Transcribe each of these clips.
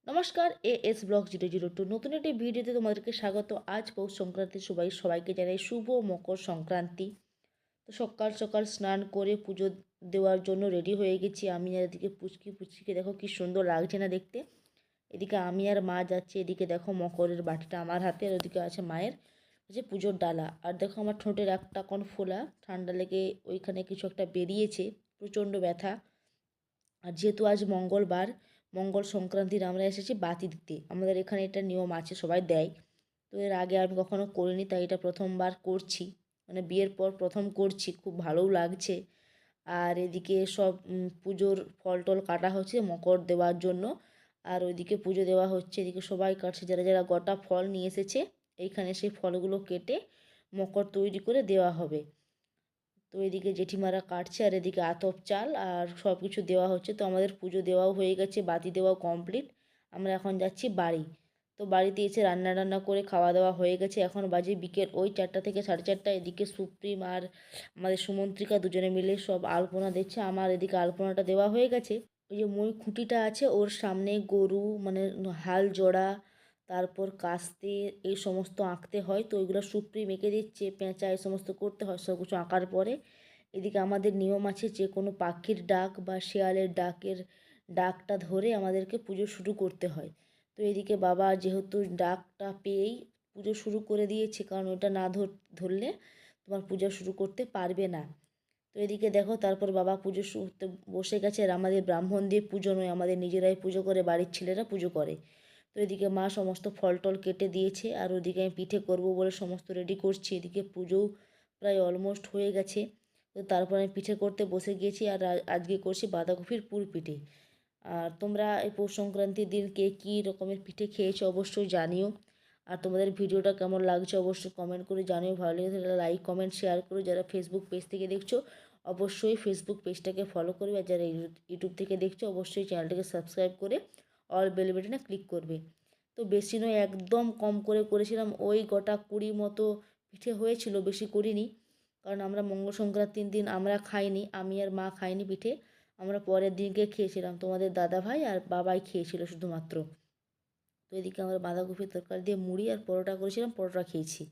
নমস্কার, as blog 002 নতুন একটি ভিডিওতে তোমাদেরকে স্বাগত। আজ পৌষ সংক্রান্তি, সবাইকে জানাই শুভ মকর সংক্রান্তি। তো সকাল সকাল স্নান করে পুজো দেওয়ার জন্য রেডি হয়ে গেছি। আমি আর এদিকে পুচকিকে দেখো কি সুন্দর লাগছে না দেখতে। এদিকে আমি আর মা যাচ্ছি, এদিকে দেখো মকরের বাটিটা আমার হাতে, আর ওদিকে আছে মায়ের পুজোর ডালা। আর দেখো আমার ঠোঁটের একটা কোণ ফোলা, ঠান্ডা লেগে ওইখানে কিছু একটা বেরিয়েছে, প্রচণ্ড ব্যথা। আর যেহেতু আজ মঙ্গলবার, মঙ্গল সংক্রান্তির আমরা এসেছি বাতি দিতে। আমাদের এখানে এটা নিয়ম আছে, সবাই দেয়। তো এর আগে আমি কখনো করিনি, তাই এটা প্রথমবার করছি, মানে বিয়ের পর প্রথম করছি। খুব ভালোও লাগছে। আর এদিকে সব পুজোর ফল টল কাটা হচ্ছে মকর দেওয়ার জন্য। আর ওইদিকে পুজো দেওয়া হচ্ছে, এদিকে সবাই কাটছে, যারা যারা গোটা ফল নিয়ে এসেছে এইখানে সেই ফলগুলো কেটে মকর তৈরি করে দেওয়া হবে। তো এদিকে জেঠিমারা কাটছে, আর এদিকে আতপ চাল আর সব কিছু দেওয়া হচ্ছে। তো আমাদের পুজো দেওয়াও হয়ে গেছে, বাতি দেওয়াও কমপ্লিট। আমরা এখন যাচ্ছি বাড়ি। তো বাড়িতে এসে রান্না করে খাওয়া দাওয়া হয়ে গেছে। এখন বাজে বিকেল ওই 4টা থেকে 4:30। এদিকে সুপ্রিম আর আমাদের সুমন্ত্রিকা দুজনে মিলে সব আলপনা দিচ্ছে। আমার এদিকে আলপনাটা দেওয়া হয়ে গেছে। ওই যে মই খুঁটিটা আছে ওর সামনে গরু, মানে হাল জোড়া, তারপর কাস্তে, এই সমস্ত আঁকতে হয়। তো ওইগুলো সুপ্রিম এঁকে দিচ্ছে, পেঁচা এই সমস্ত করতে হয় সব কিছু আঁকার পরে। এদিকে আমাদের নিয়ম আছে, যে কোনো পাখির ডাক বা শেয়ালের ডাকটা ধরে আমাদেরকে পুজো শুরু করতে হয়। তো এদিকে বাবা যেহেতু ডাকটা পেয়েই পুজো শুরু করে দিয়েছে, কারণ ওটা না ধরলে তোমার পুজো শুরু করতে পারবে না। তো এদিকে দেখো তারপর বাবা পুজো শুরুতে বসে গেছে। আর আমাদের ব্রাহ্মণ দিয়ে পুজো নয়, আমাদের নিজেরাই পুজো করে, বাড়ির ছেলেরা পুজো করে। তো এদিকে মা সমস্ত ফল টল কেটে দিয়েছে, আর ওদিকে আমি পিঠে করব বলে সমস্ত রেডি করছি। এদিকে পুজোও প্রায় অলমোস্ট হয়ে গেছে। তো তারপর আমি পিঠে করতে বসে গিয়েছি। আর আজকে করছি বাঁধাকপির পুর পিঠে। আর তোমরা এই পৌষ সংক্রান্তির দিন কে কী রকমের পিঠে খেয়েছো অবশ্যই জানিও। আর তোমাদের ভিডিওটা কেমন লাগছে অবশ্যই কমেন্ট করে জানিও। ভালো লেগে থাকলে লাইক কমেন্ট শেয়ার করো। যারা ফেসবুক পেজ থেকে দেখছো অবশ্যই ফেসবুক পেজটাকে ফলো করবে। আর যারা ইউটিউব থেকে দেখছো অবশ্যই চ্যানেলটাকে সাবস্ক্রাইব করে অল বেল বাটনে ক্লিক করবে। তো বেশি নয়, একদম কম করে করেছিলাম, ওই গোটা 20 মতো পিঠে হয়েছিল, বেশি করিনি। কারণ আমরা মঙ্গল সংক্রান্তির দিন আমরা খাইনি, আমি আর মা খাইনি পিঠে। আমরা পরের দিনকে খেয়েছিলাম, তোমাদের দাদা ভাই আর বাবাই খেয়েছিল শুধুমাত্র। তো এদিকে আমরা বাঁধাকপির তরকারি দিয়ে মুড়ি আর পরোটা করেছিলাম, পরোটা খেয়েছি।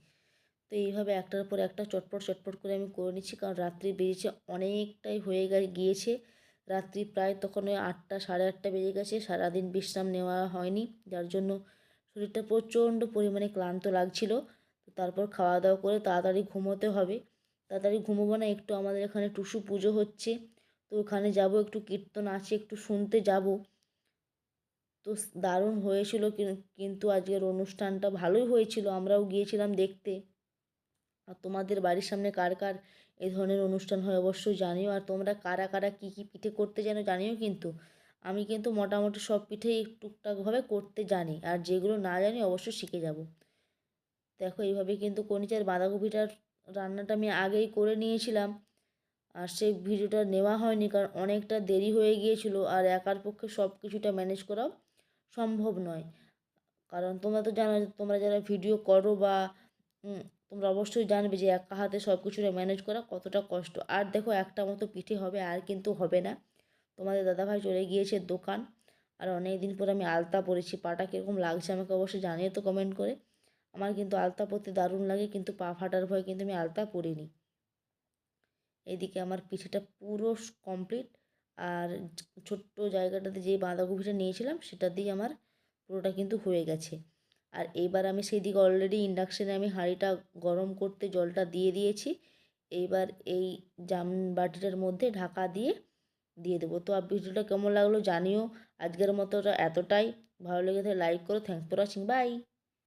তো এইভাবে একটার পর একটা চটপট চটপট করে আমি করে নিচ্ছি, কারণ রাত্রি বেজেছে অনেকটাই হয়ে গিয়েছে। রাত্রি প্রায় তখন ওই 8টা 8:30 বেজে গেছে। সারাদিন বিশ্রাম নেওয়া হয়নি, যার জন্য শরীরটা প্রচণ্ড পরিমাণে ক্লান্ত লাগছিল। তো তারপর খাওয়া দাওয়া করে তাড়াতাড়ি ঘুমোতে হবে। তাড়াতাড়ি ঘুমোবো না, একটু আমাদের এখানে টুসু পুজো হচ্ছে, তো ওখানে যাব, একটু কীর্তন আছে একটু শুনতে যাব। তো দারুণ হয়েছিল, কিন্তু আজকের অনুষ্ঠানটা ভালোই হয়েছিল, আমরাও গিয়েছিলাম দেখতে। আর তোমাদের বাড়ির সামনে কার কার এই ধরনের অনুষ্ঠান হয় অবশ্যই জানিও। আর তোমরা কারা কারা কী কী পিঠে করতে জানো জানিও কিন্তু। আমি কিন্তু মোটামুটি সব পিঠেই টুকটাকভাবে করতে জানি, আর যেগুলো না জানি অবশ্যই শিখে যাব। দেখো এইভাবে কিন্তু করেছি। আর বাঁধাকপিটার রান্নাটা আমি আগেই করে নিয়েছিলাম, আর সেই ভিডিওটা নেওয়া হয়নি কারণ অনেকটা দেরি হয়ে গিয়েছিল। আর একার পক্ষে সব কিছুটা ম্যানেজ করাও সম্ভব নয়। কারণ তোমরা তো জানো, তোমরা যারা ভিডিও করো বা তোমরা অবশ্যই জানবে যে একা হাতে সব কিছুটা ম্যানেজ করা কতটা কষ্ট। আর দেখো একটা মতো পিঠে হবে, আর কিন্তু হবে না। তোমাদের দাদাভাই চলে গিয়েছে দোকান। আর অনেক দিন পর আমি আলতা পরেছি, পাটা কীরকম লাগছে আমাকে অবশ্যই জানিয়ে তো কমেন্ট করে। আমার কিন্তু আলতা পরতে দারুণ লাগে, কিন্তু পা ফাটার ভয় কিন্তু আমি আলতা পরিনি। এদিকে আমার পিঠেটা পুরো কমপ্লিট। আর ছোট্ট জায়গাটাতে যে বাঁধাকপিটা নিয়েছিলাম সেটা দিয়ে আমার পুরোটা কিন্তু হয়ে গেছে। আর এইবার আমি সেই দিকে অলরেডি ইন্ডাকশানে আমি হাঁড়িটা গরম করতে জলটা দিয়ে দিয়েছি। এইবার এই বাটিটার মধ্যে ঢাকা দিয়ে দিয়ে দেবো। তো আর ভিডিওটা কেমন লাগলো জানিও। আজকের মতো এতটাই। ভালো লেগে থাকলে লাইক করো। Thanks for watching, by.